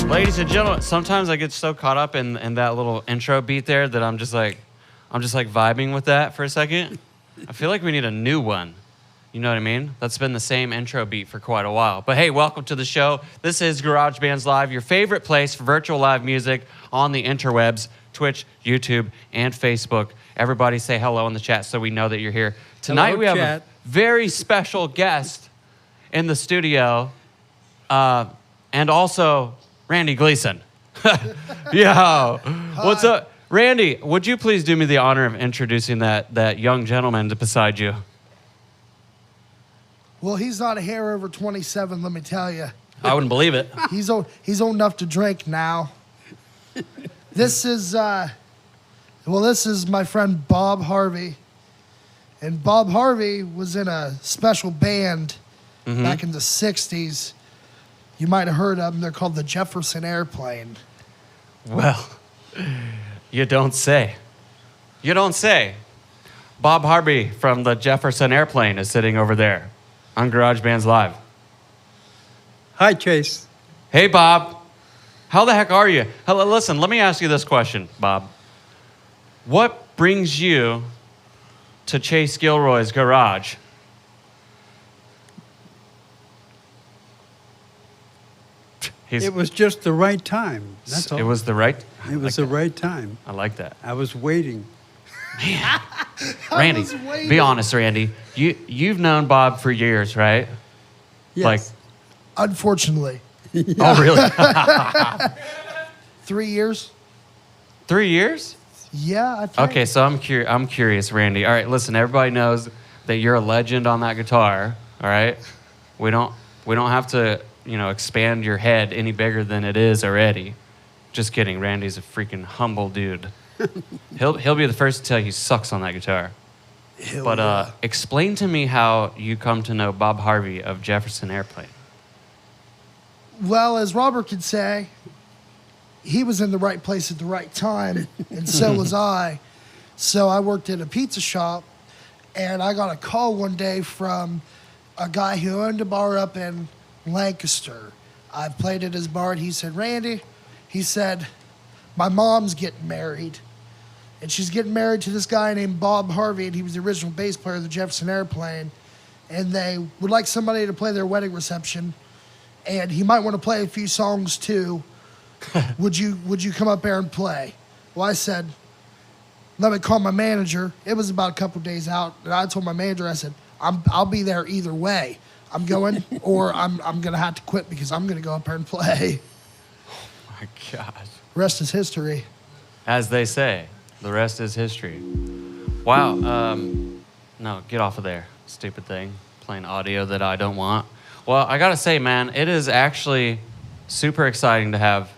Ladies and gentlemen, sometimes I get so caught up in that little intro beat there that I'm just like vibing with that for a second. I feel like we need a new one. You know what I mean? That's been the same intro beat for quite a while. But hey, welcome to the show. This is Garage Bands Live, your favorite place for virtual live music on the interwebs, Twitch, YouTube, and Facebook. Everybody say hello in the chat so we know that you're here. Tonight hello, we have chat. a very special guest in the studio, and also Randy Gleason. Yo, what's up? Randy, would you please do me the honor of introducing that young gentleman beside you? Well, he's not a hair over 27, let me tell you. I wouldn't believe it. He's old enough to drink now. This is this is my friend Bob Harvey. And Bob Harvey was in a special band back in the 60s. You might have heard of them. They're called the Jefferson Airplane. Well, you don't say. You don't say. Bob Harvey from the Jefferson Airplane is sitting over there on Garage Bands Live. Hi, Chase. Hey, Bob. How the heck are you? Hello, listen, let me ask you this question, Bob. What brings you to Chase Gilroy's garage? It was just the right time. That's all. It was the right. It was the right time. I like that. I was waiting. Man, Randy, be honest, Randy. You've known Bob for years, right? Yes. Unfortunately. Oh, really? 3 years? 3 years? Yeah, I think. Okay, so I'm curious, Randy. All right, listen. Everybody knows that you're a legend on that guitar. All right, we don't have to expand your head any bigger than it is already. Just kidding. Randy's a freaking humble dude. He'll be the first to tell you he sucks on that guitar. Explain to me how you come to know Bob Harvey of Jefferson Airplane. Well, as Robert could say, he was in the right place at the right time, and so was I. So I worked at a pizza shop, and I got a call one day from a guy who owned a bar up in Lancaster. I played at his bar, and he said, Randy, he said, my mom's getting married, and she's getting married to this guy named Bob Harvey, and he was the original bass player of the Jefferson Airplane, and they would like somebody to play their wedding reception, and he might want to play a few songs too. Would you come up there and play? Well, I said, let me call my manager. It was about a couple days out, and I told my manager, I said, I'll be there either way. I'm going, or I'm gonna have to quit because I'm gonna go up there and play. Oh my gosh. Rest is history. As they say, the rest is history. Wow. No, get off of there, stupid thing. Playing audio that I don't want. Well, I gotta say, man, it is actually super exciting to have,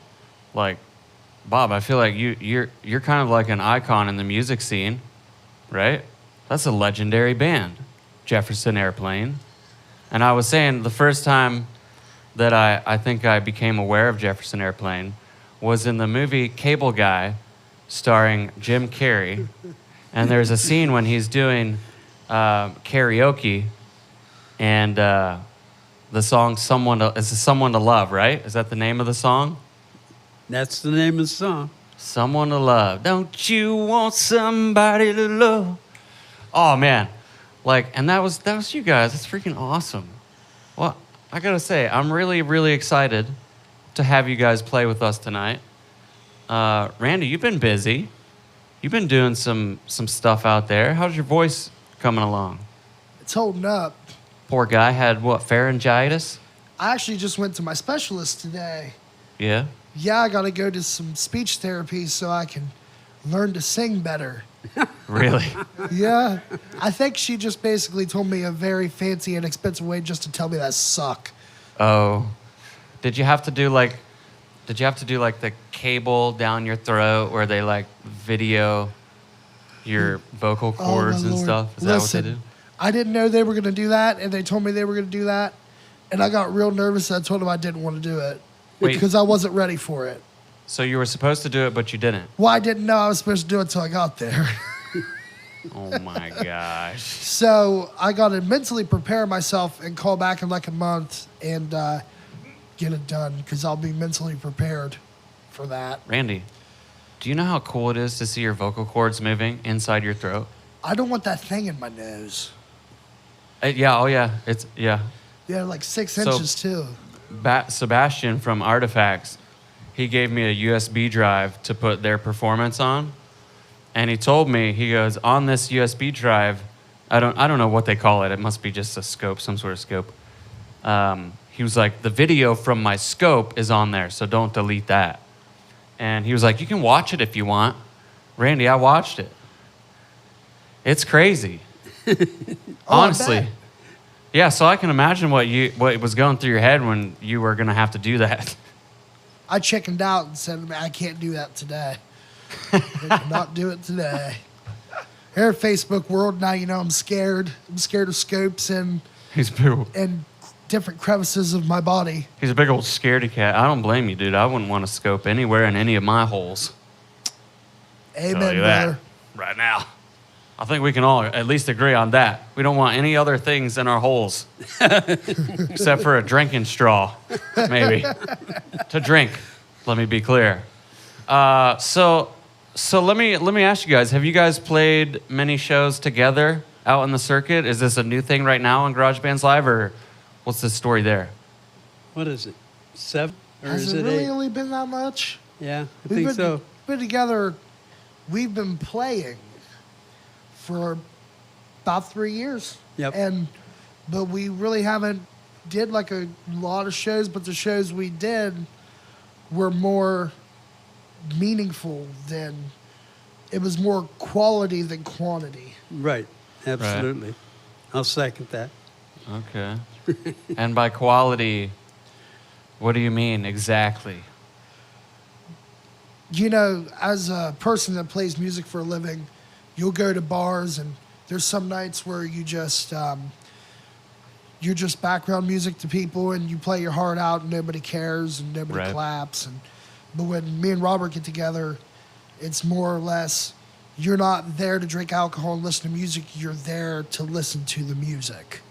Bob. I feel like you're kind of like an icon in the music scene, right? That's a legendary band, Jefferson Airplane. And I was saying the first time that I think I became aware of Jefferson Airplane was in the movie Cable Guy, starring Jim Carrey. And there's a scene when he's doing karaoke, and the song "Someone to Love," right? Is that the name of the song? That's the name of the song. Someone to love. Don't you want somebody to love? Oh man, and that was you guys. That's freaking awesome. Well, I gotta say, I'm really, really excited to have you guys play with us tonight. Randy, you've been busy. You've been doing some stuff out there. How's your voice coming along? It's holding up. Poor guy had what, pharyngitis? I actually just went to my specialist today. Yeah? Yeah, I got to go to some speech therapy so I can learn to sing better. Really? Yeah. I think she just basically told me a very fancy and expensive way just to tell me that I suck. Oh. Did you have to do the cable down your throat where they video your vocal cords and stuff? Is that what they do? I didn't know they were going to do that, and they told me they were going to do that, and I got real nervous. I told them I didn't want to do it because I wasn't ready for it. So you were supposed to do it, but you didn't? Well, I didn't know I was supposed to do it until I got there. Oh, my gosh. So I got to mentally prepare myself and call back in a month and get it done because I'll be mentally prepared for that. Randy, do you know how cool it is to see your vocal cords moving inside your throat? I don't want that thing in my nose. Yeah, oh yeah, yeah. Yeah, 6 inches too. Sebastian from Artifacts, he gave me a USB drive to put their performance on, and he told me, he goes, on this USB drive, I don't know what they call it. It must be just a scope, some sort of scope. He was like, the video from my scope is on there, so don't delete that. And he was like, you can watch it if you want. Randy, I watched it. It's crazy. Honestly. Yeah, so I can imagine what was going through your head when you were going to have to do that. I chickened out and said, I can't do that today. I cannot do it today. Here at Facebook world, now you know I'm scared. I'm scared of scopes and different crevices of my body. He's a big old scaredy cat. I don't blame you, dude. I wouldn't want to scope anywhere in any of my holes. Amen, Tell you brother. that right now. I think we can all at least agree on that. We don't want any other things in our holes except for a drinking straw, maybe, to drink. Let me be clear. So let me ask you guys: have you guys played many shows together out in the circuit? Is this a new thing right now on Garage Bands Live, or what's the story there? What is it? 7 or Has is it it really 8? only been that much? Yeah, I think so. Been together. We've been playing for about 3 years. Yep. But we really haven't did like a lot of shows, but the shows we did were more meaningful than, it was more quality than quantity. Right, absolutely. I'll second that. Okay. And by quality, what do you mean exactly? You know, as a person that plays music for a living, you'll go to bars and there's some nights where you just you're just background music to people and you play your heart out and nobody cares and nobody claps. But when me and Robert get together, it's more or less, you're not there to drink alcohol and listen to music, you're there to listen to the music.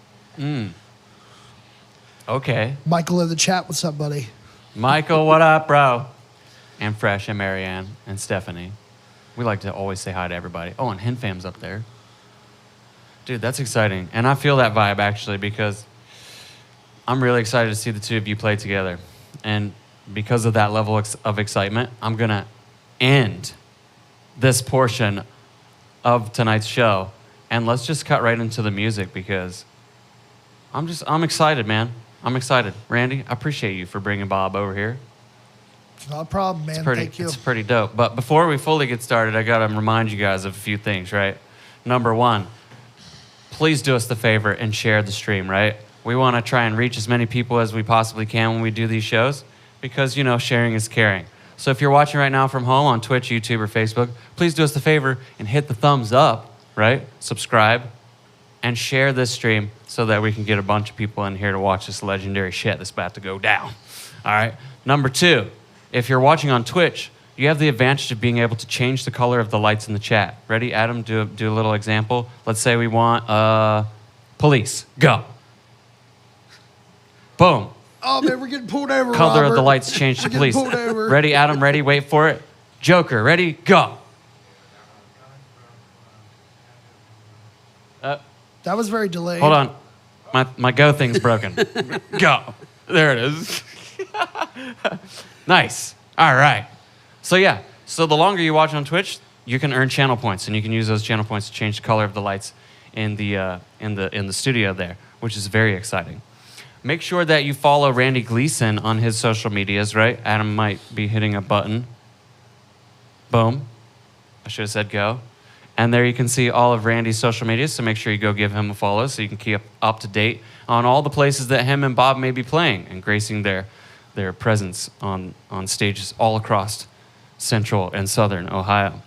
Okay. Michael in the chat, what's up, buddy? Michael, what up, bro? And Fresh and Marianne and Stephanie. We like to always say hi to everybody. Oh, and HinFam's up there. Dude, that's exciting. And I feel that vibe, actually, because I'm really excited to see the two of you play together. And because of that level of excitement, I'm going to end this portion of tonight's show. And let's just cut right into the music because I'm excited, man. I'm excited. Randy, I appreciate you for bringing Bob over here. It's not a problem, man. Thank you. It's pretty dope. But before we fully get started, I got to remind you guys of a few things, right? Number one, please do us the favor and share the stream, right? We want to try and reach as many people as we possibly can when we do these shows because, you know, sharing is caring. So if you're watching right now from home on Twitch, YouTube, or Facebook, please do us the favor and hit the thumbs up, right? Subscribe and share this stream so that we can get a bunch of people in here to watch this legendary shit that's about to go down. All right? Number two, if you're watching on Twitch, you have the advantage of being able to change the color of the lights in the chat. Ready, Adam? Do a little example. Let's say we want police. Go. Boom. Oh, man, we're getting pulled over, Color Robert. of the lights changed to We're police. getting pulled over. Ready, Adam? Ready? Wait for it. Joker. Ready? Go. That was very delayed. Hold on. My go thing's broken. Go. There it is. Nice. All right. So yeah. So the longer you watch on Twitch, you can earn channel points, and you can use those channel points to change the color of the lights in the studio there, which is very exciting. Make sure that you follow Randy Gleason on his social medias, right? Adam might be hitting a button. Boom. I should have said go. And there you can see all of Randy's social media, so make sure you go give him a follow so you can keep up to date on all the places that him and Bob may be playing and gracing their presence on stages all across central and southern Ohio.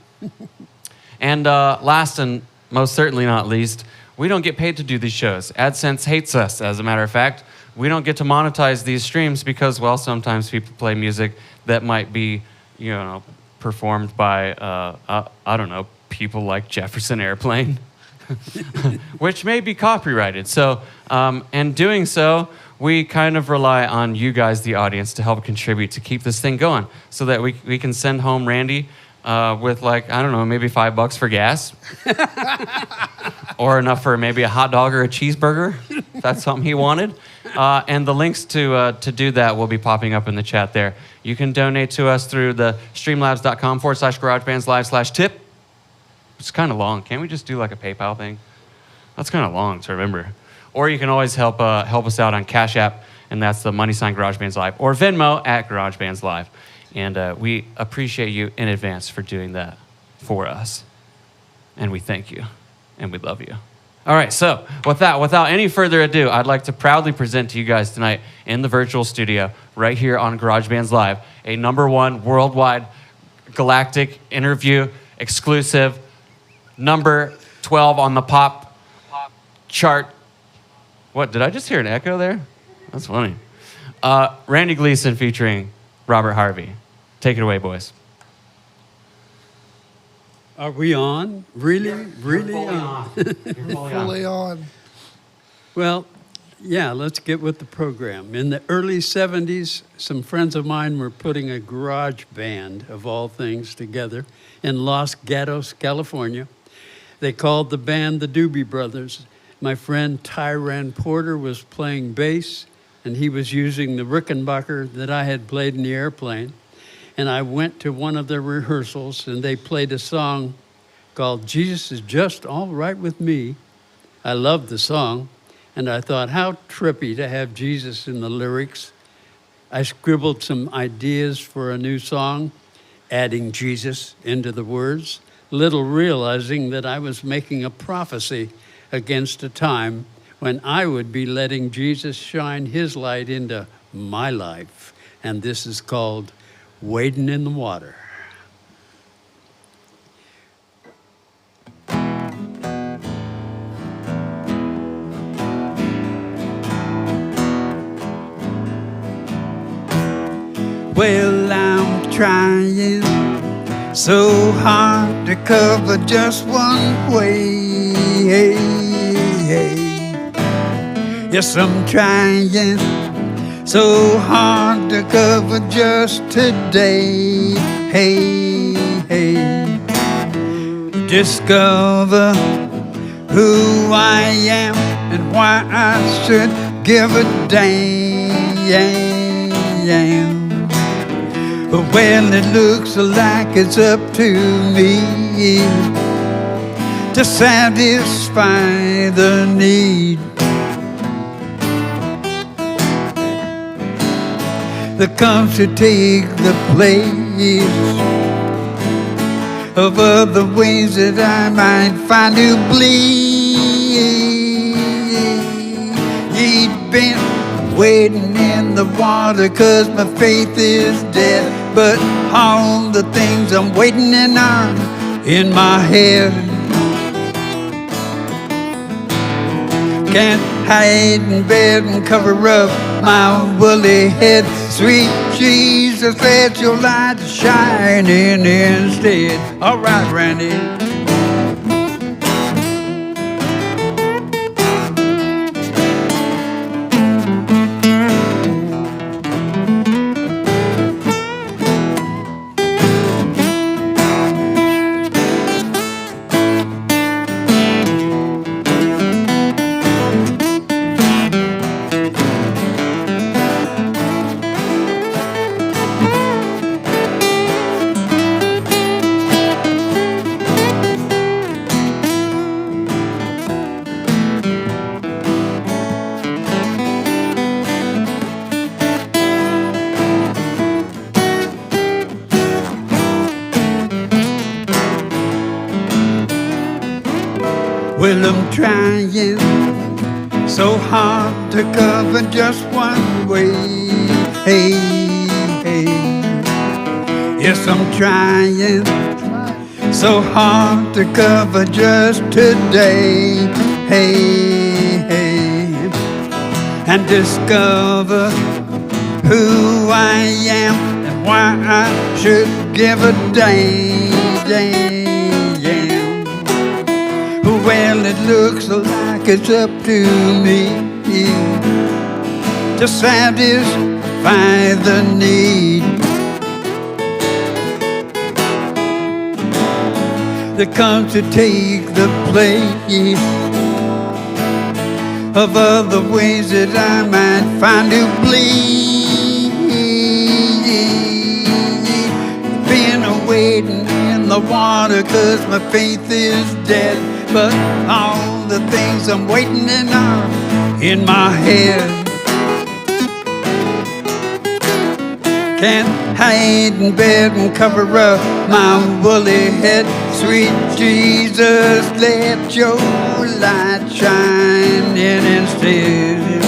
And last and most certainly not least, we don't get paid to do these shows. AdSense hates us, as a matter of fact. We don't get to monetize these streams because, well, sometimes people play music that might be, you know, performed by, I don't know, people like Jefferson Airplane, which may be copyrighted. So, and doing so, we kind of rely on you guys, the audience, to help contribute to keep this thing going so that we can send home Randy with, like, I don't know, maybe $5 for gas or enough for maybe a hot dog or a cheeseburger, if that's something he wanted. And the links to do that will be popping up in the chat there. You can donate to us through the streamlabs.com/garagebandslive/tip. It's kind of long. Can't we just do like a PayPal thing? That's kind of long to remember. Or you can always help us out on Cash App, and that's the $ Garage Bands Live, or Venmo at Garage Bands Live. And we appreciate you in advance for doing that for us. And we thank you, and we love you. All right, so without any further ado, I'd like to proudly present to you guys tonight in the virtual studio, right here on GarageBands Live, a #1 worldwide galactic interview exclusive, number 12 on the pop chart. What, did I just hear an echo there? That's funny. Randy Gleason featuring Robert Harvey. Take it away, boys. Are we on? Really on? Fully on. Well, yeah, let's get with the program. In the early 70s, some friends of mine were putting a garage band, of all things, together in Los Gatos, California. They called the band the Doobie Brothers. My friend Tyran Porter was playing bass, and he was using the Rickenbacker that I had played in the airplane. And I went to one of their rehearsals, and they played a song called Jesus Is Just All Right With Me. I loved the song, and I thought, how trippy to have Jesus in the lyrics. I scribbled some ideas for a new song, adding Jesus into the words, little realizing that I was making a prophecy against a time when I would be letting Jesus shine his light into my life. And this is called Wading in the Water. Well, I'm trying so hard to cover just one way. Yes, I'm trying so hard to cover just today. Discover who I am and why I should give a damn. Well, it looks like it's up to me to satisfy the need that comes to take the place of other ways that I might find to bleed. You'd been wading in the water 'cause my faith is dead, but all the things I'm waiting on in my head can't hide in bed and cover up my woolly head. Sweet Jesus, let your light shine in instead. All right, Randy. Well, I'm trying so hard to cover just one way. Yes, I'm trying so hard to cover just today. And discover who I am and why I should give a damn. Well, it looks like it's up to me to satisfy the need that comes to take the place of other ways that I might find to bleed. Been waiting in the water 'cause my faith is dead, but all the things I'm waiting on in my head can't hide in bed and cover up my woolly head. Sweet Jesus, let your light shining instead.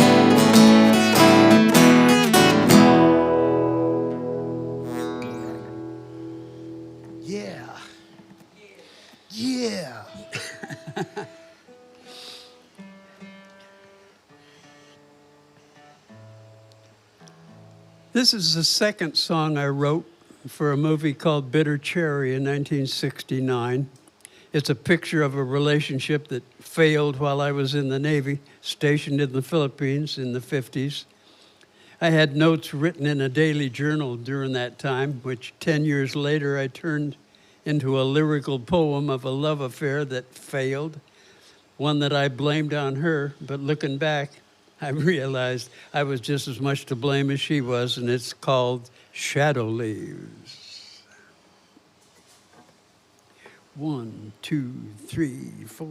Yeah. Yeah. This is the second song I wrote for a movie called Bitter Cherry in 1969. It's a picture of a relationship that failed while I was in the Navy, stationed in the Philippines in the 50s. I had notes written in a daily journal during that time, which 10 years later I turned into a lyrical poem of a love affair that failed, one that I blamed on her, but looking back, I realized I was just as much to blame as she was, and it's called Shadow Leaves. 1, 2, 3, 4.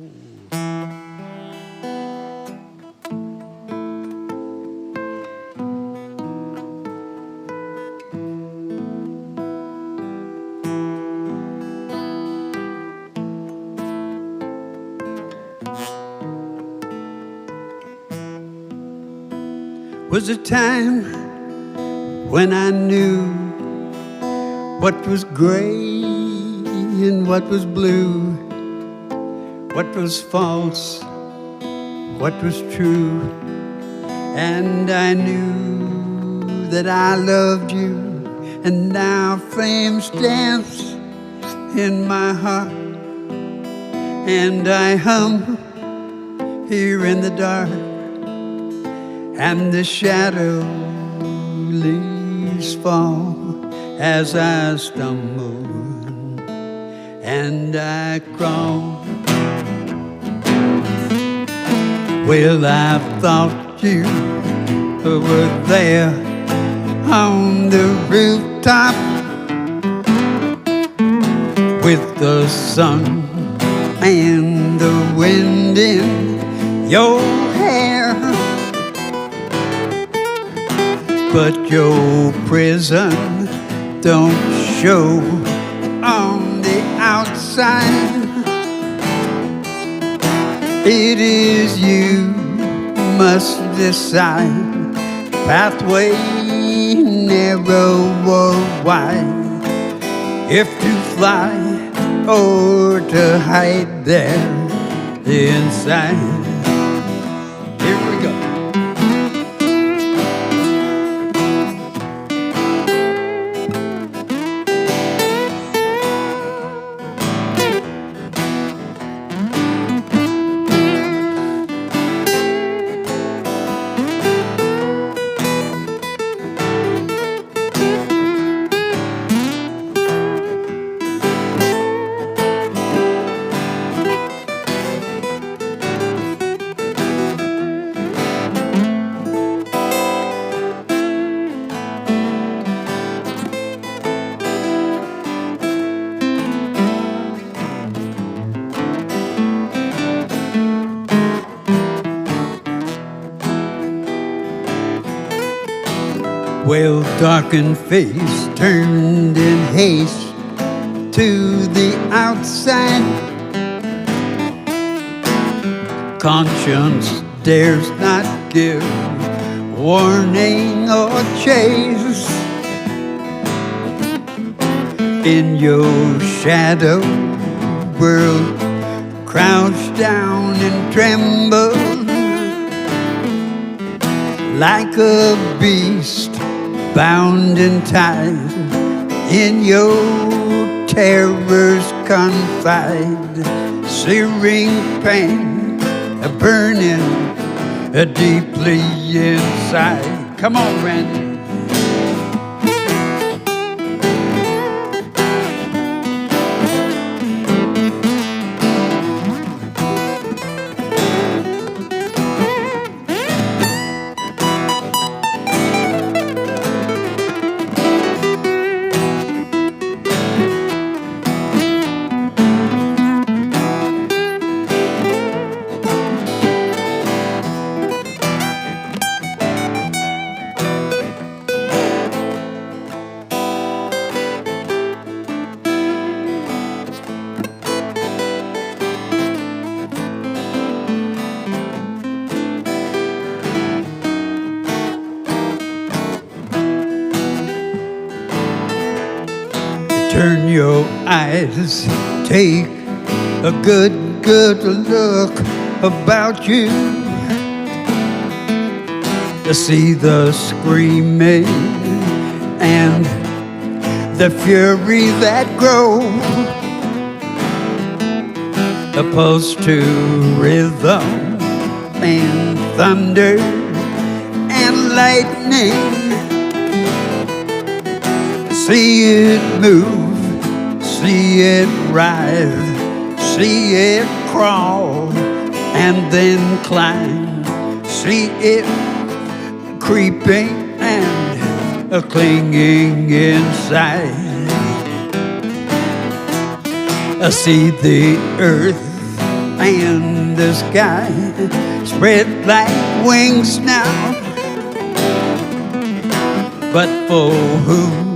Was a time when I knew what was gray and what was blue, what was false, what was true. And I knew that I loved you, and now flames dance in my heart. And I hum here in the dark, and the shadow leaves fall as I stumble and I crawl. Well, I thought you were there on the rooftop with the sun and the wind in your hair. But your prison don't show on the outside. It is you must decide, pathway narrow or wide, if to fly or to hide there inside. Here we go. Well, darkened face turned in haste to the outside. Conscience dares not give warning or chase. In your shadow world, crouch down and tremble like a beast bound and tied. In your terrors confide, searing pain, a burning deeply inside. Come on, Randy. Turn your eyes, take a good look about you to see the screaming and the fury that grow, opposed to rhythm and thunder and lightning. See it move, see it rise, see it crawl and then climb, see it creeping and clinging inside. I see the earth and the sky spread like wings now, but for who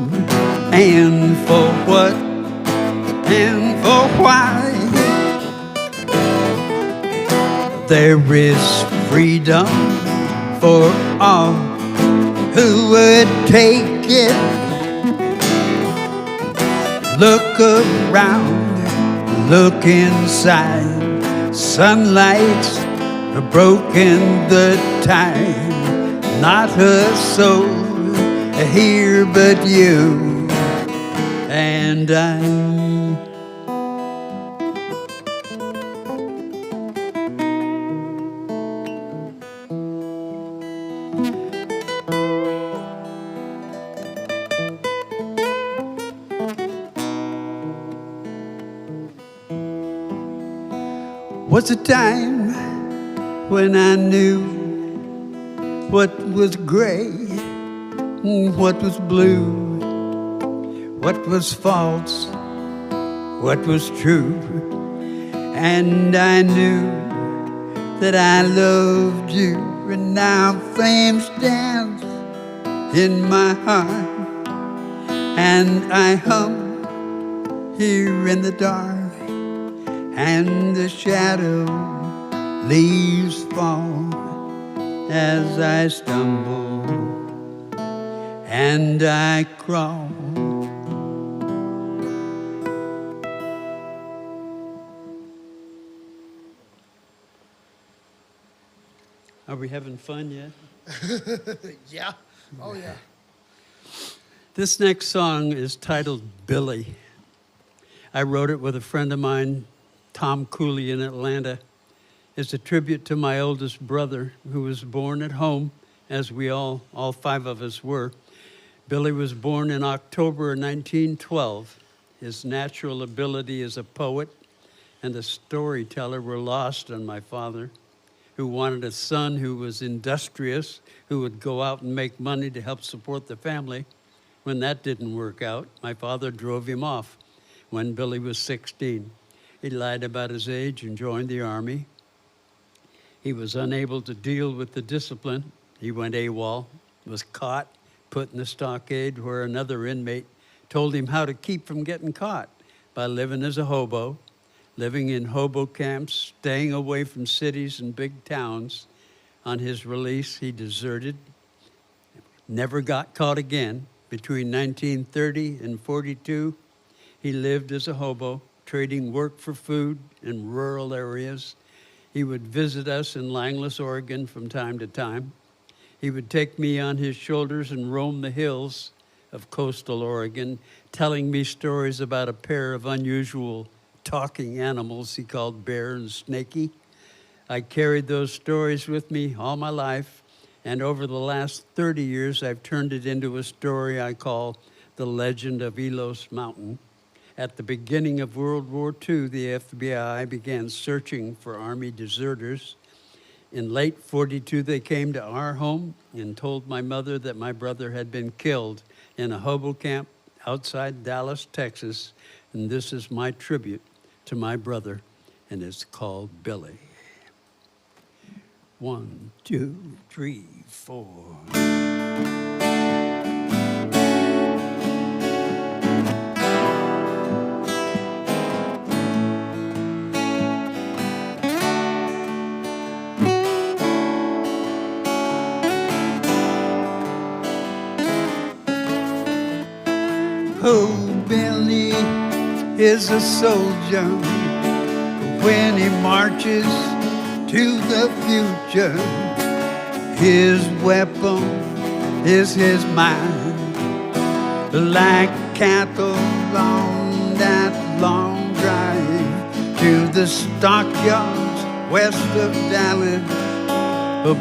and for what and for why? There is freedom for all who would take it. Look around, look inside. Sunlight's broken the tide. Not a soul here but you and I. Was a time when I knew what was gray, what was blue, what was false, what was true. And I knew that I loved you, and now fame stands in my heart, and I hum here in the dark, and the shadow leaves fall as I stumble and I crawl. Are we having fun yet? Yeah. Oh, yeah. This next song is titled Billy. I wrote it with a friend of mine, Tom Cooley, in Atlanta. It's a tribute to my oldest brother, who was born at home, as we all five of us were. Billy was born in October 1912. His natural ability as a poet and a storyteller were lost on my father, who wanted a son who was industrious, who would go out and make money to help support the family. When that didn't work out, my father drove him off when Billy was 16. He lied about his age and joined the Army. He was unable to deal with the discipline. He went AWOL, was caught, put in the stockade where another inmate told him how to keep from getting caught by living as a hobo, living in hobo camps, staying away from cities and big towns. On his release, he deserted, never got caught again. Between 1930 and 42, he lived as a hobo, trading work for food in rural areas. He would visit us in Langless, Oregon from time to time. He would take me on his shoulders and roam the hills of coastal Oregon, telling me stories about a pair of unusual talking animals he called Bear and Snaky. I carried those stories with me all my life, and over the last 30 years, I've turned it into a story I call The Legend of Elos Mountain. At the beginning of World War II, the FBI began searching for Army deserters. In late 42, they came to our home and told my mother that my brother had been killed in a hobo camp outside Dallas, Texas. And this is my tribute to my brother, and it's called Billy. 1, 2, 3, 4. Oh, Billy, Billy is a soldier when he marches to the future. His weapon is his mind, like cattle on that long drive to the stockyards west of Dallas.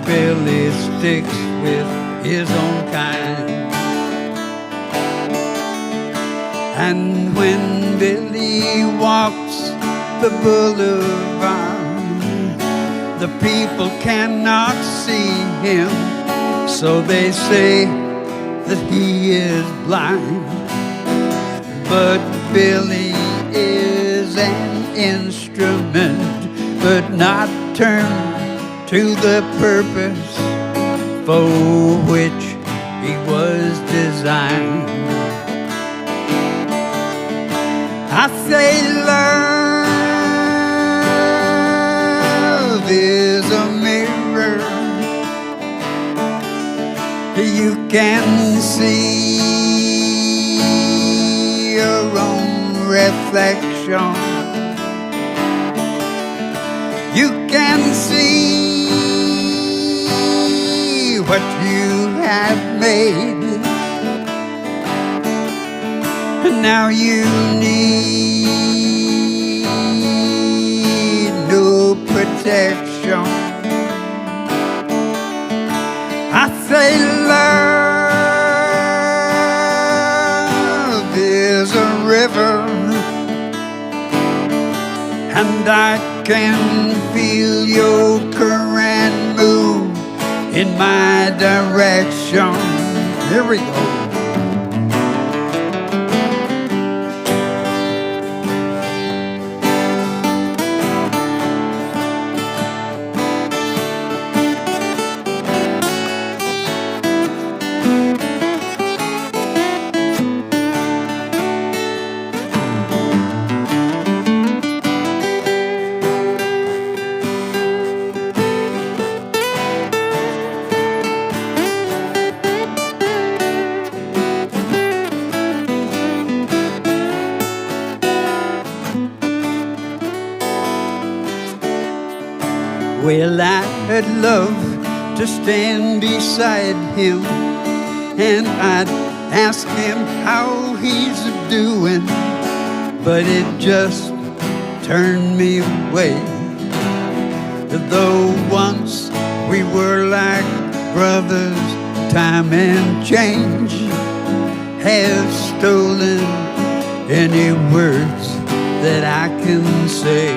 Billy sticks with his own kind. And when Billy walks the boulevard, the people cannot see him, so they say that he is blind. But Billy is an instrument, but not turned to the purpose for which he was designed. I say love is a mirror. You can see your own reflection. You can see what you have made. Now you need no protection. I say love is a river, and I can feel your current move in my direction. Here we go. Well, I'd love to stand beside him, and I'd ask him how he's doing, but it just turned me away. Though once we were like brothers, time and change have stolen any words that I can say.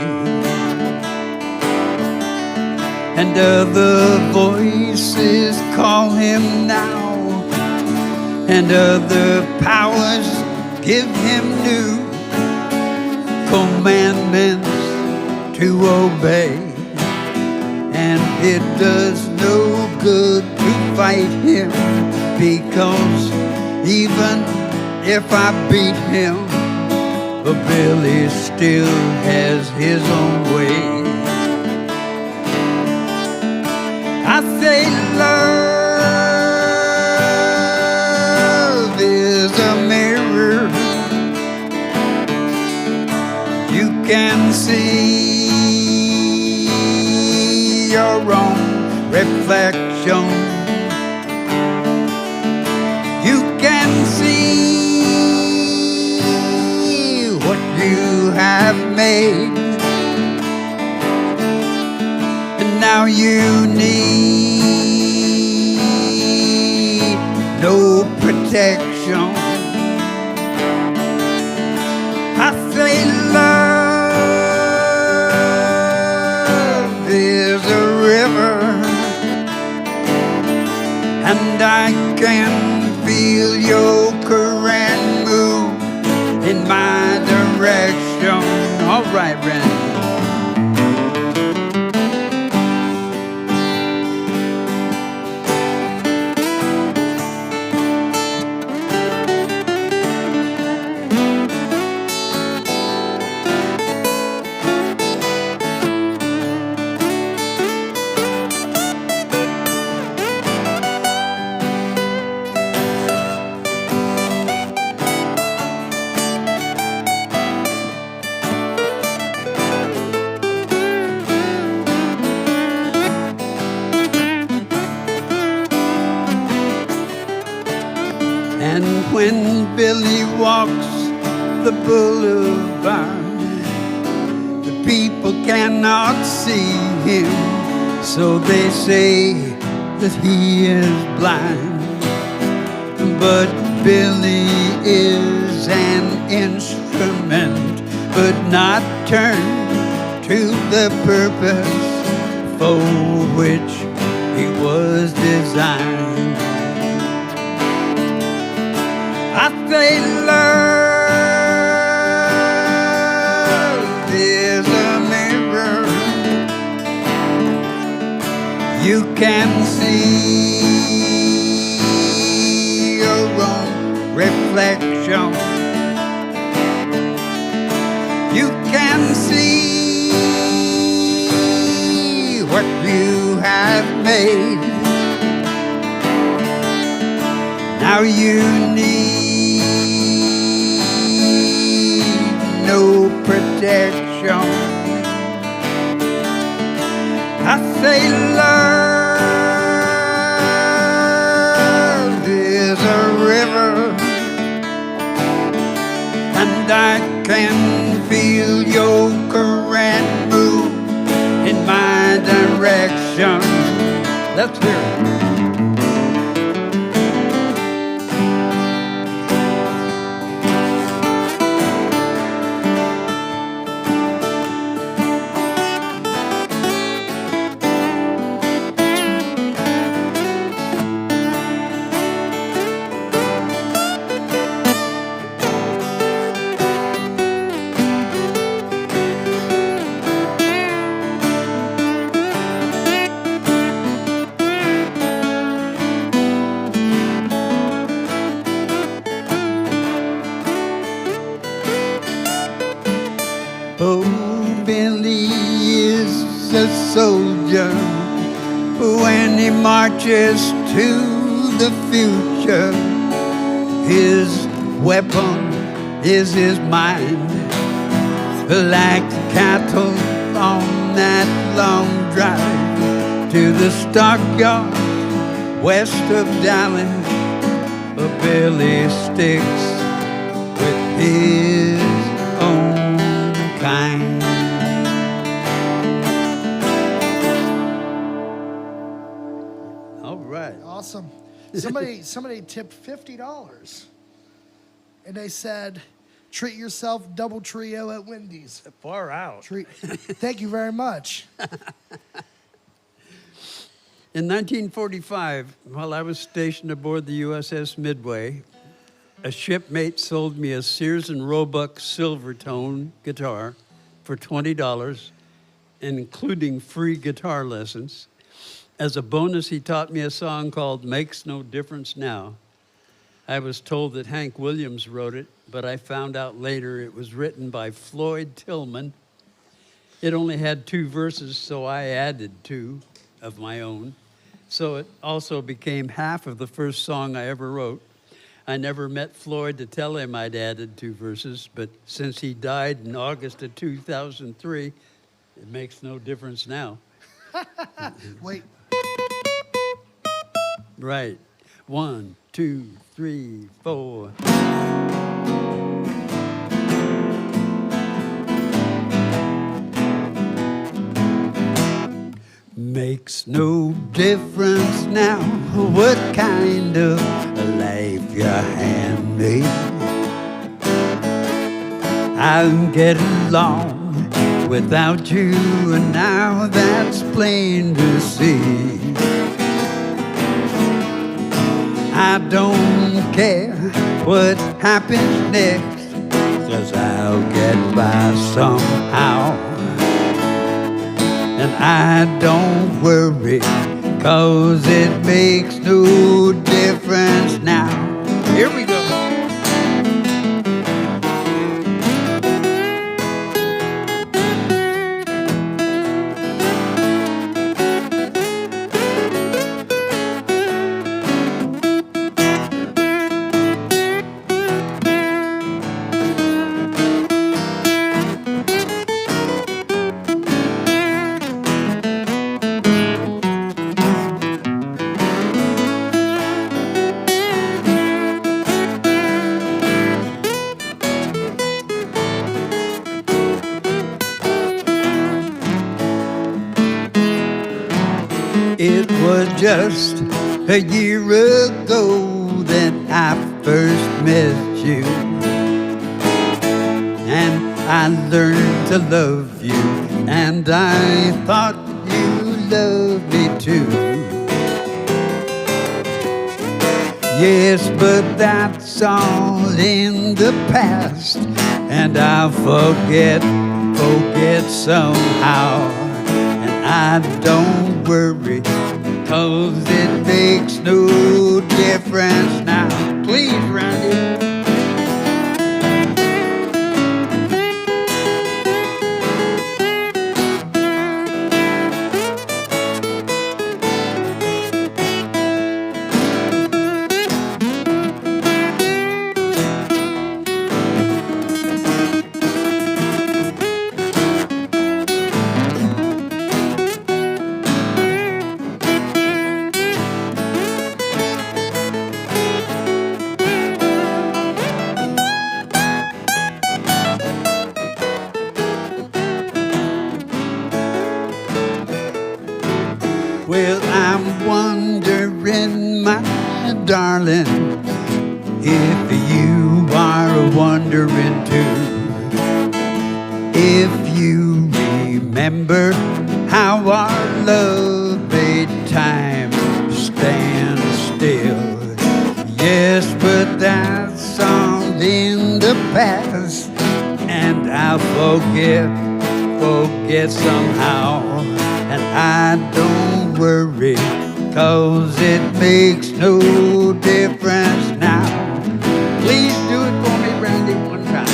And other voices call him now, and other powers give him new commandments to obey. And it does no good to fight him, because even if I beat him, Billy still has his own way. I say love is a mirror. You can see your own reflection. You can see what you have made. And now you need no protection. I say love is a river, and I can feel your current move in my direction. All right, Randy. Billy walks the boulevard, the people cannot see him, so they say that he is blind. But Billy is an instrument, but not turned to the purpose for which he was designed. I say love is a mirror. You can see your own reflection. You can see what you have made. Now you need no protection. I say love is a river, and I can feel your current move in my direction. Let's hear it. Oh, Billy is a soldier when he marches to the future. His weapon is his mind, like cattle on that long drive to the stockyard west of Dallas. But Billy sticks with his own kind. All right. Awesome. Somebody tipped $50, and they said, "Treat yourself, double trio at Wendy's." Far out. Thank you very much. In 1945, while I was stationed aboard the USS Midway, a shipmate sold me a Sears and Roebuck Silvertone guitar for $20, including free guitar lessons. As a bonus, he taught me a song called "Makes No Difference Now." I was told that Hank Williams wrote it, but I found out later it was written by Floyd Tillman. It only had 2 verses, so I added 2 of my own. So it also became half of the first song I ever wrote. I never met Floyd to tell him I'd added 2 verses, but since he died in August of 2003, it makes no difference now. Wait. Right. 1, 2, 3, 4. Makes no difference now what kind of life your hand made. I'll get along without you, and now that's plain to see. I don't care what happens next, 'cause I'll get by somehow. And I don't worry, 'cause it makes no difference now. Here we go. just a year ago that I first met you, and I learned to love you, and I thought you loved me too. Yes, but that's all in the past, and I'll forget somehow. And I don't worry, 'cause it makes no difference now. Please, Randy. Well, I'm wondering, my darling, if you are wondering too, if you remember how our love made time stand still. Yes, but that's all in the past, and I'll forget somehow. And I don't worry, 'cause it makes no difference now. Please do it for me, Randy, one time.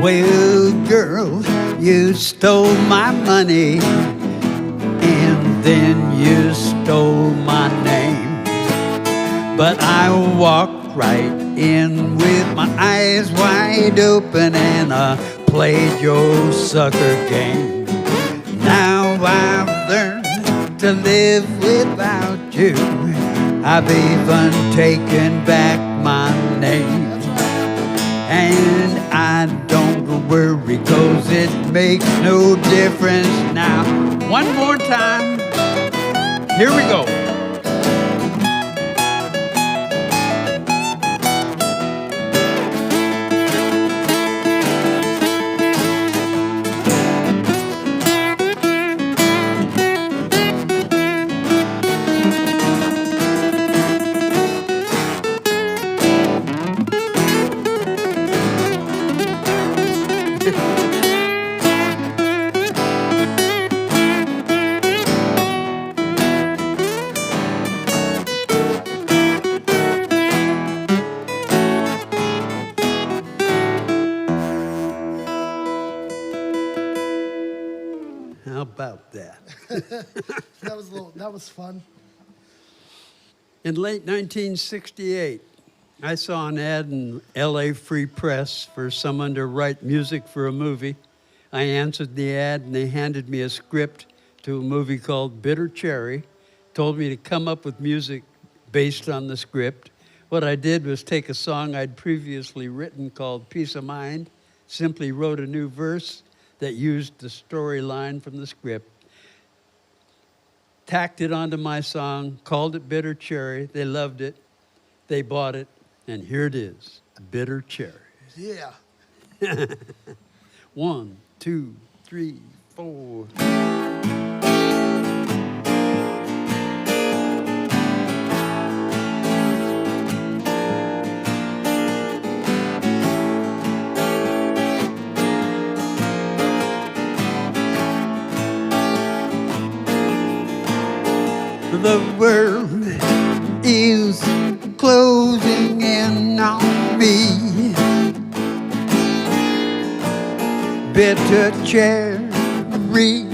Well, girl, you stole my money, and then you stole my name. But I walked right in with my eyes wide open, and I played your sucker game. Now I've learned to live without you. I've even taken back my name. And I don't worry, 'cause it makes no difference now. One more time. Here we go. How about that? That was fun. In late 1968, I saw an ad in LA Free Press for someone to write music for a movie. I answered the ad, and they handed me a script to a movie called Bitter Cherry, told me to come up with music based on the script. What I did was take a song I'd previously written called Peace of Mind, simply wrote a new verse that used the storyline from the script, tacked it onto my song, called it Bitter Cherry. They loved it. They bought it. And here it is, Bitter Cherry. Yeah. 1, 2, 3, 4. The world is closing in on me. bitter cherry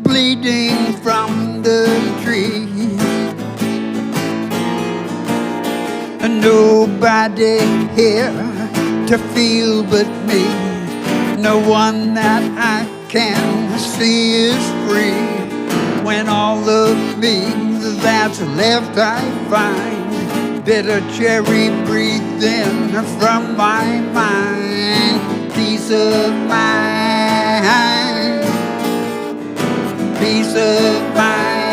bleeding from the tree. Nobody here to feel but me. No one that I can see is free. When all of me that's left I find, bitter cherry breathing from my mind. Peace of mind, peace of mind,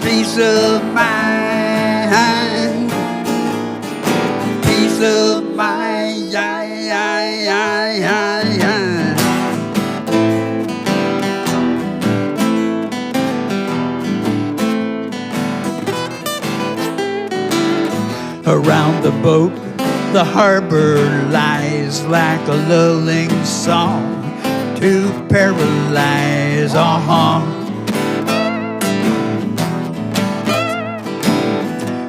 peace of mind, peace of mind. Around the boat, the harbor lies like a lulling song to paralyze.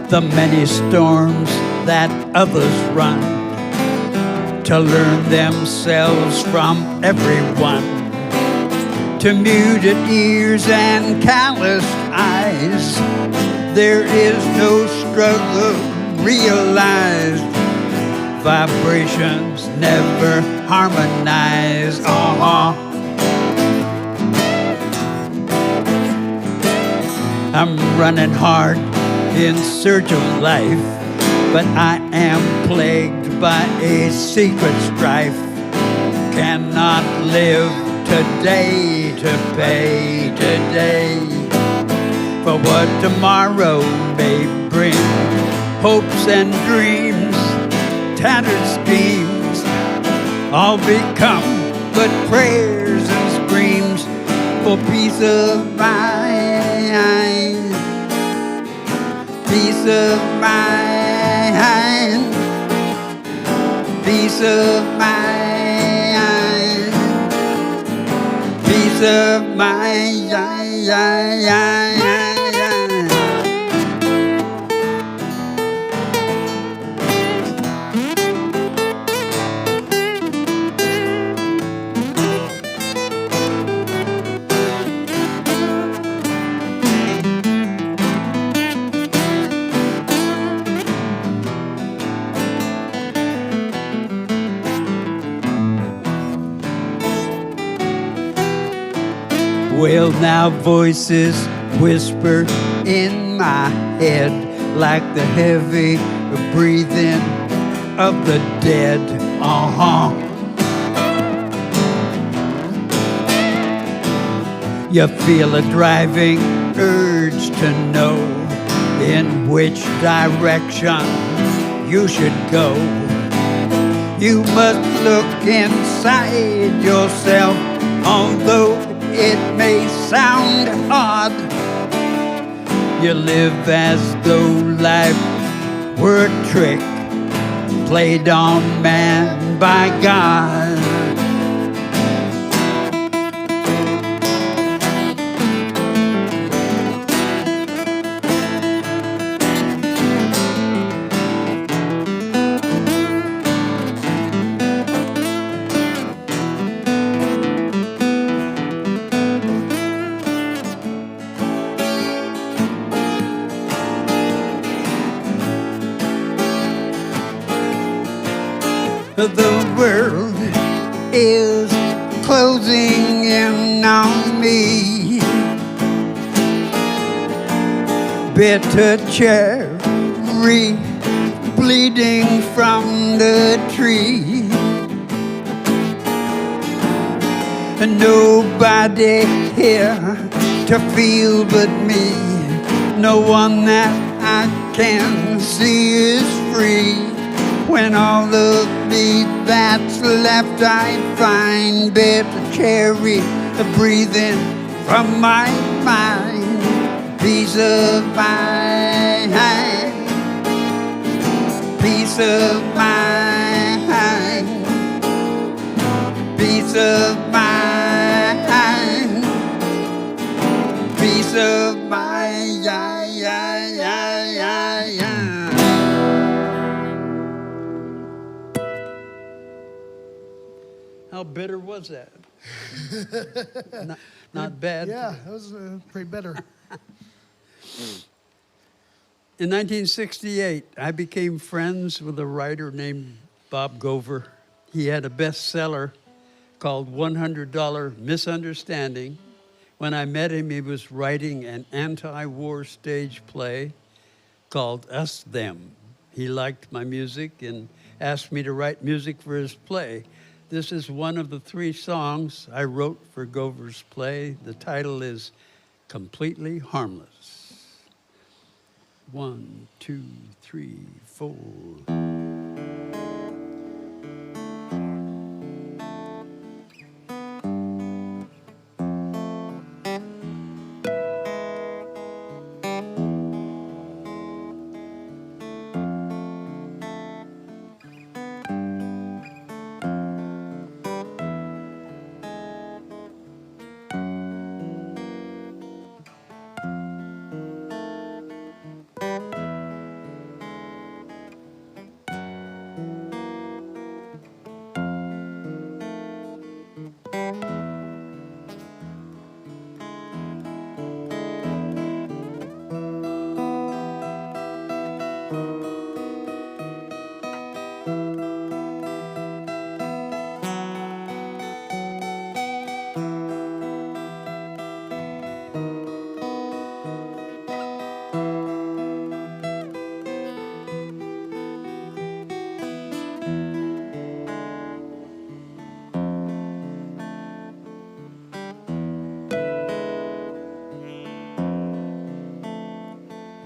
The many storms that others run to learn themselves from everyone, to muted ears and calloused eyes. There is no struggle realized, vibrations never harmonize. I'm running hard in search of life, but I am plagued by a secret strife. Cannot live today to pay today for what tomorrow may bring. Hopes and dreams, tattered schemes, all become but prayers and screams for peace of mind. Peace of mind, peace of mind, peace of mind. Well, now voices whisper in my head like the heavy breathing of the dead. You feel a driving urge to know in which direction you should go. You must look inside yourself, although it may sound odd. You live as though life were a trick played on man by God. The world is closing in on me. Bitter cherry bleeding from the tree. Nobody here to feel but me. No one that I can see is free. When all of me that's left I find, bitter cherry breathing from my mind. Peace of mind, peace of mind, peace of mind, peace of mind. How bitter was that? Not bad. Yeah, it was pretty bitter. In 1968, I became friends with a writer named Bob Gover. He had a bestseller called $100 Misunderstanding. When I met him, he was writing an anti-war stage play called Us Them. He liked my music and asked me to write music for his play. This is one of the 3 songs I wrote for Gover's play. The title is Completely Harmless. 1, 2, 3, 4.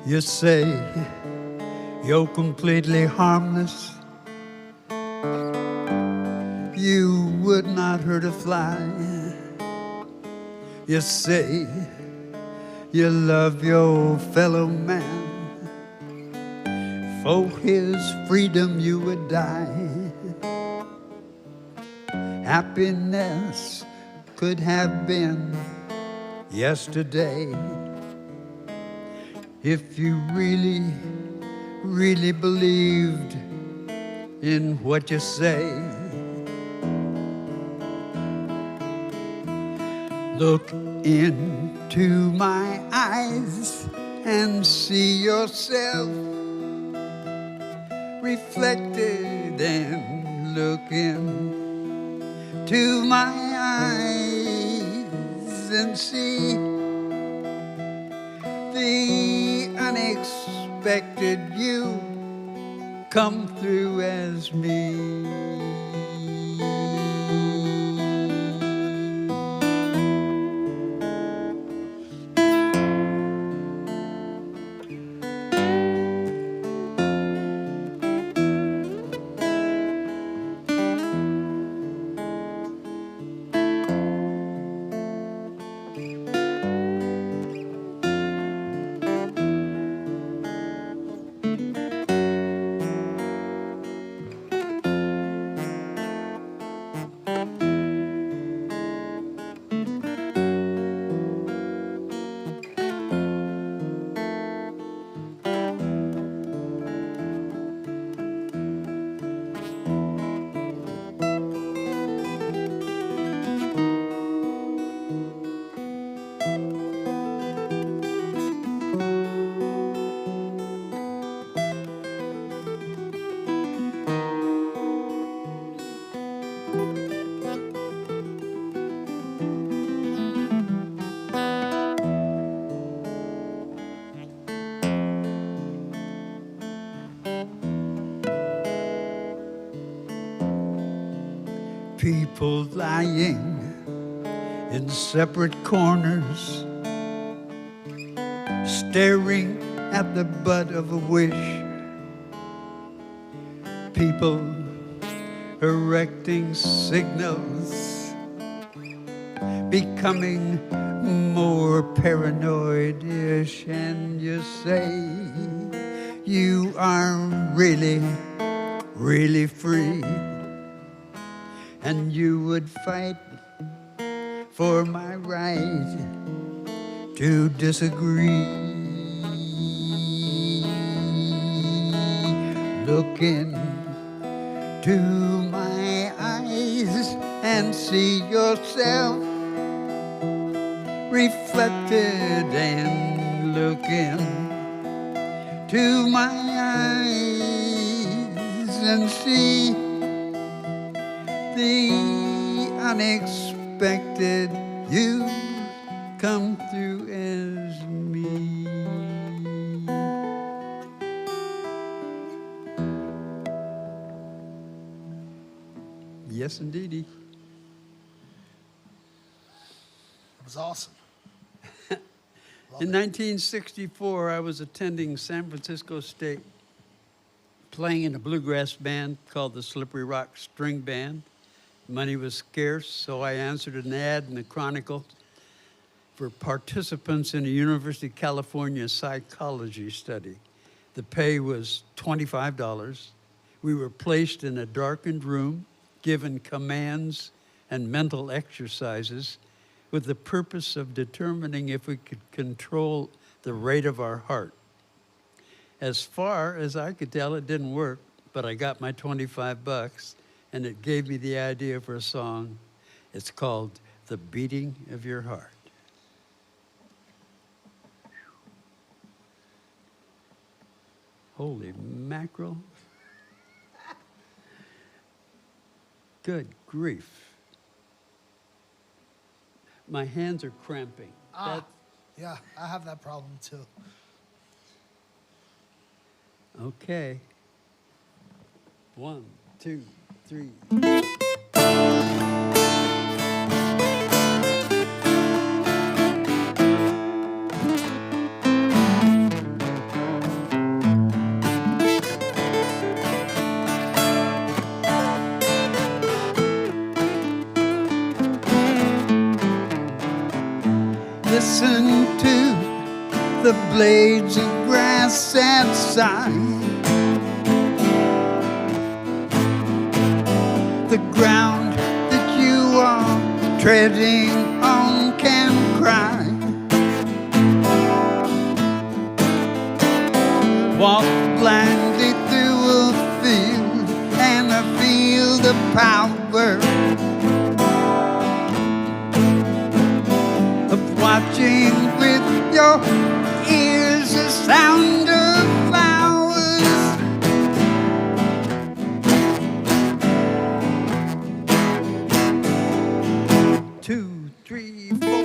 You say you're completely harmless. You would not hurt a fly. You say you love your fellow man. For his freedom you would die. Happiness could have been yesterday. If you really, really believed in what you say. Look into my eyes and see yourself reflected, and look into my eyes and see the unexpected you come through as me. People lying in separate corners, staring at the butt of a wish. People erecting signals, becoming more paranoid-ish, and you say you are really, really free. And you would fight for my right to disagree. Look into my eyes and see yourself reflected and look into my eyes and see the unexpected. You come through as me. Yes, indeedy. It was awesome. In 1964, I was attending San Francisco State, playing in a bluegrass band called the Slippery Rock String Band. Money was scarce, so I answered an ad in the Chronicle for participants in a University of California psychology study. The pay was $25. We were placed in a darkened room, given commands and mental exercises with the purpose of determining if we could control the rate of our heart. As far as I could tell, it didn't work, but I got my $25, and it gave me the idea for a song. It's called The Beating of Your Heart. Holy mackerel. Good grief. My hands are cramping. Yeah, I have that problem too. Okay. 1, 2, 3. Listen to the blades of grass outside. The ground that you are treading on can cry. Walk blindly through a field and a field of power, watching with your ears the sound of flowers. Two, three, four.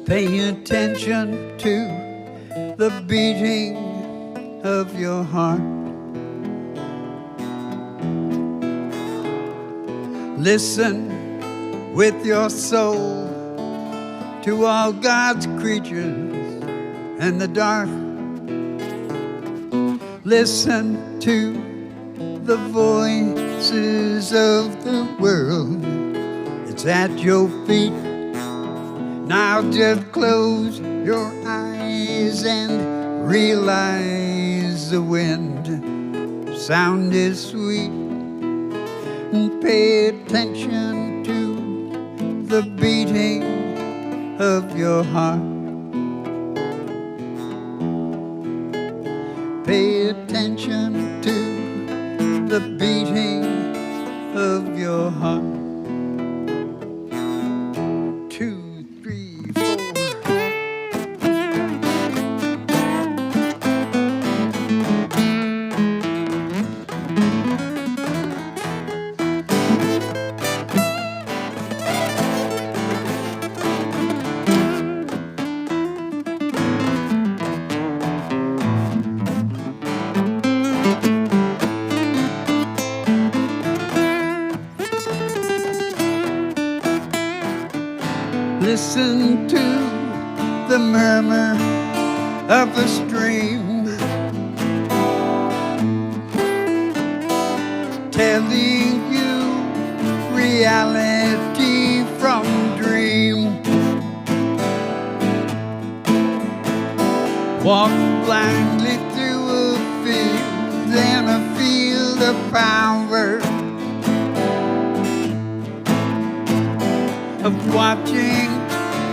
Pay attention to the beating of your heart. Listen with your soul to all God's creatures in the dark. Listen to the voices of the world. It's at your feet. Now just close your eyes and realize the wind sound is sweet. And pay attention to the beating of your heart. Pay attention to the beating of your heart. Listen to the murmur of a stream, telling you reality from dream. Walk blindly through a field and a field of the power of watching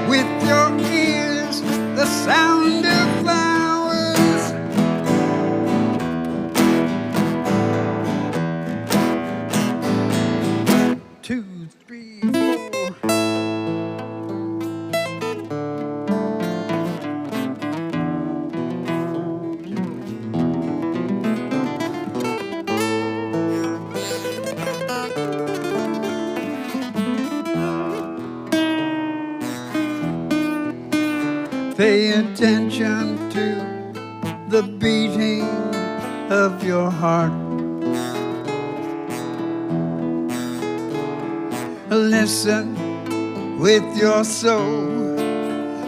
with your ears the sound of flowers. 2, 3, 4. Pay attention to the beating of your heart. Listen with your soul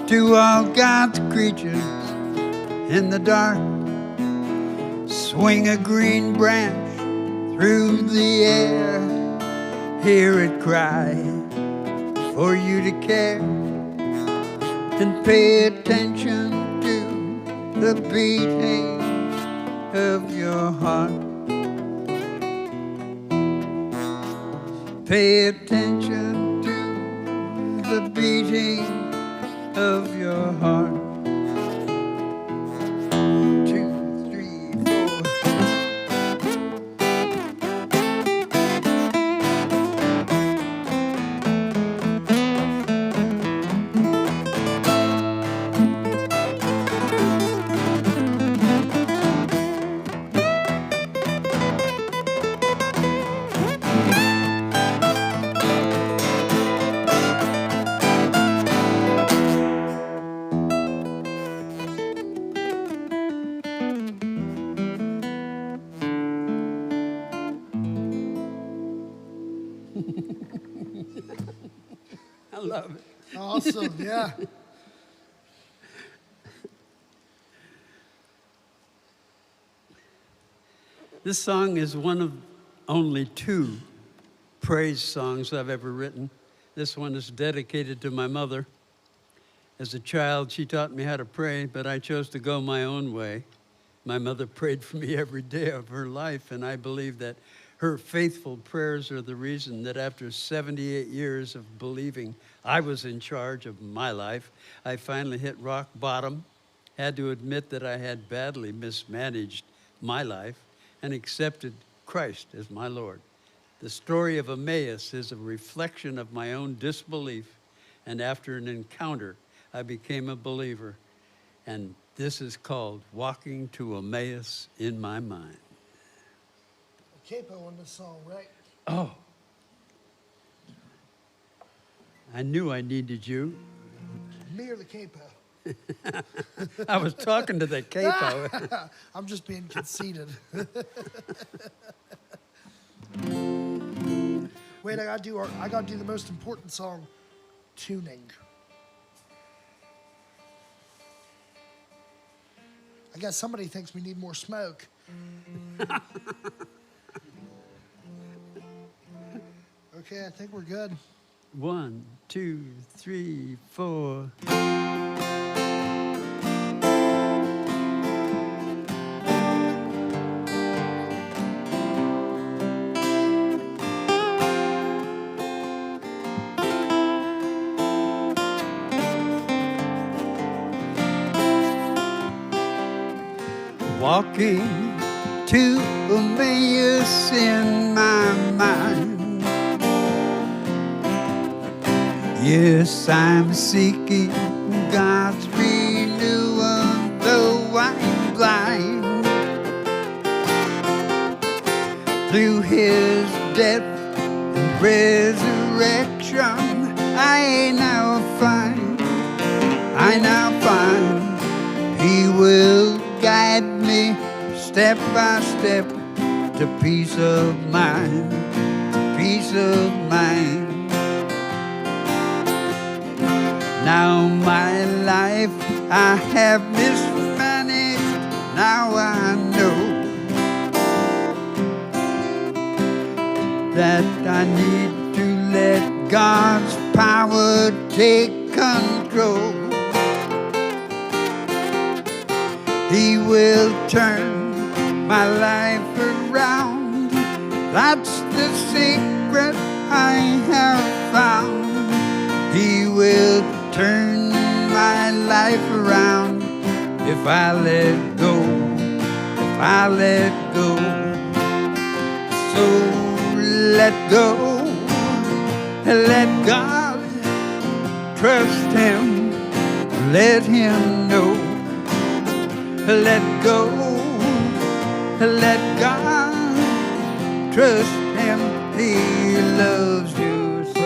to all God's creatures in the dark. Swing a green branch through the air, hear it cry for you to care. And pay attention to the beating of your heart. Pay attention to the beating of your heart. 2, 3, 4. I love it. Awesome, yeah. This song is one of only 2 praise songs I've ever written. This one is dedicated to my mother. As a child, she taught me how to pray, but I chose to go my own way. My mother prayed for me every day of her life, and I believe that her faithful prayers are the reason that after 78 years of believing I was in charge of my life, I finally hit rock bottom, had to admit that I had badly mismanaged my life, and accepted Christ as my Lord. The story of Emmaus is a reflection of my own disbelief, and after an encounter, I became a believer. And this is called Walking to Emmaus in My Mind. Capo on this song, right? Oh, I knew I needed you. Me or the capo? I was talking to the capo. I'm just being conceited. Wait, I gotta do the most important song, tuning. I guess somebody thinks we need more smoke. Okay, I think we're good. 1, 2, 3, 4. Walking to Emmaus in my mind. Yes, I'm seeking God's renewal, though I'm blind. Through his death and resurrection, I now find he will guide me step by step to peace of mind, peace of mind. Now my life I have mismanaged, now I know that I need to let God's power take control. He will turn my life around That's the secret I have found. He will turn my life around if I let go, if I let go. So let go, let God, trust Him, let Him know. Let go, let God, trust Him, He loves you so.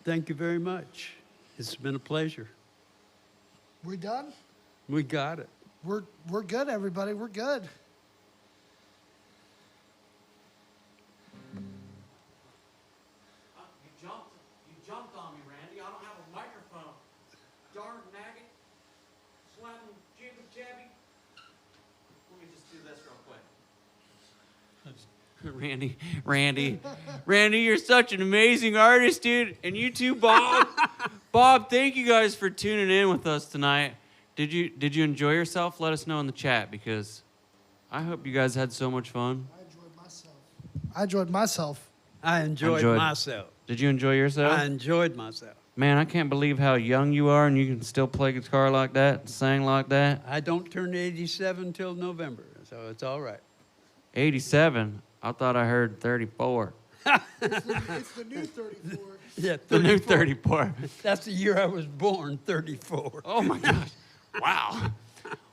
Thank you very much. It's been a pleasure. We done? We got it. We're good, everybody. We're good. You jumped on me, Randy. I don't have a microphone. Darn nagget. Slapping jibby jabby. Let me just do this real quick. Randy, you're such an amazing artist, dude. And you too, Bob. Bob, thank you guys for tuning in with us tonight. Did you enjoy yourself? Let us know in the chat, because I hope you guys had so much fun. I enjoyed myself. I enjoyed myself. Did you enjoy yourself? I enjoyed myself. Man, I can't believe how young you are and you can still play guitar like that, sing like that. I don't turn 87 till November, so it's all right. 87? I thought I heard 34. It's the new 34. Yeah, 34. The new 34. That's the year I was born, 34. Oh my gosh. Wow.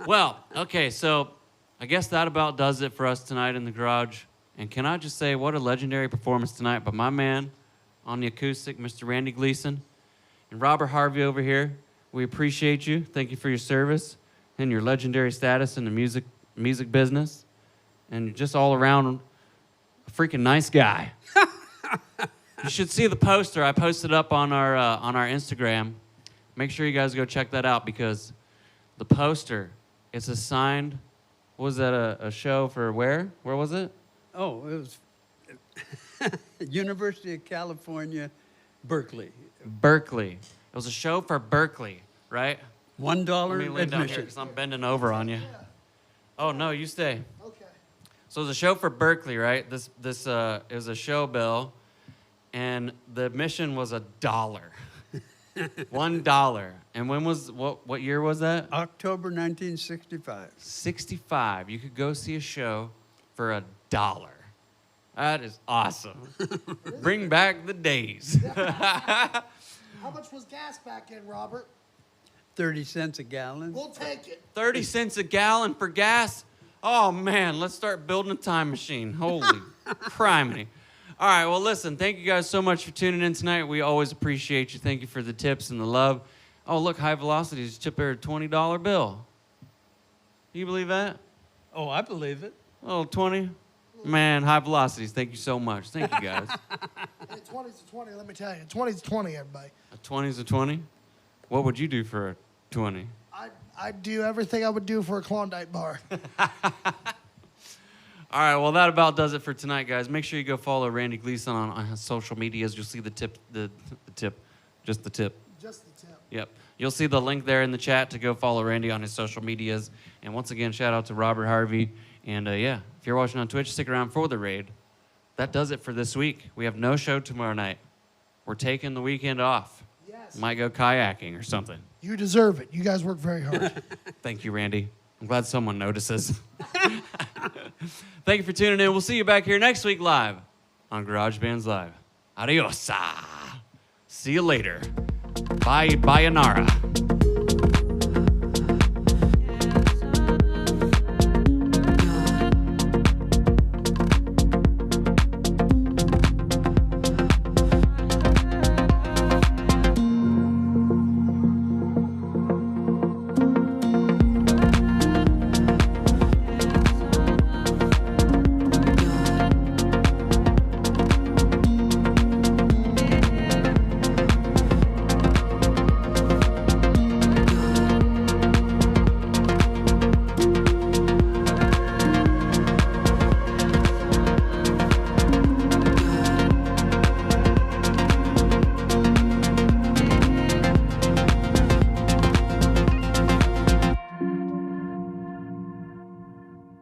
Well, okay, so I guess that about does it for us tonight in the garage. And can I just say, what a legendary performance tonight by my man on the acoustic, Mr. Randy Gleason, and Robert Harvey over here. We appreciate you. Thank you for your service and your legendary status in the music business. And you're just all around a freaking nice guy. You should see the poster I posted up on our Instagram. Make sure you guys go check that out, because the poster, it's a signed, was that a show for where? Where was it? Oh, it was University of California, Berkeley. Berkeley. It was a show for Berkeley, right? $1 Let me lay down here admission. because I'm bending over on you. Oh, no, you stay. Okay. So it was a show for Berkeley, right? It was a show bill, and the admission was $1. $1. And what year was that? October 1965. 65. You could go see a show for $1. That is awesome. Bring back the days. How much was gas back in, Robert? 30 cents a gallon. We'll take it. 30 cents a gallon for gas? Oh, man, let's start building a time machine. Holy criminy. All right, well, listen, thank you guys so much for tuning in tonight. We always appreciate you. Thank you for the tips and the love. Oh, look, High Velocity just chipped her a $20 bill. Can you believe that? Oh, I believe it. Oh, 20? Man, High Velocities, thank you so much. Thank you, guys. Hey, 20's a 20, let me tell you. 20's a 20, everybody. A 20's a 20? What would you do for a 20? I'd do everything I would do for a Klondike bar. All right, well, that about does it for tonight, guys. Make sure you go follow Randy Gleason on his social medias. You'll see the tip, just the tip. Just the tip. Yep. You'll see the link there in the chat to go follow Randy on his social medias. And once again, shout out to Robert Harvey. And yeah, if you're watching on Twitch, stick around for the raid. That does it for this week. We have no show tomorrow night. We're taking the weekend off. Yes. Might go kayaking or something. You deserve it. You guys work very hard. Thank you, Randy. I'm glad someone notices. Thank you for tuning in. We'll see you back here next week live on Garage Bands Live. Adios. See you later. Bye, Bayanara.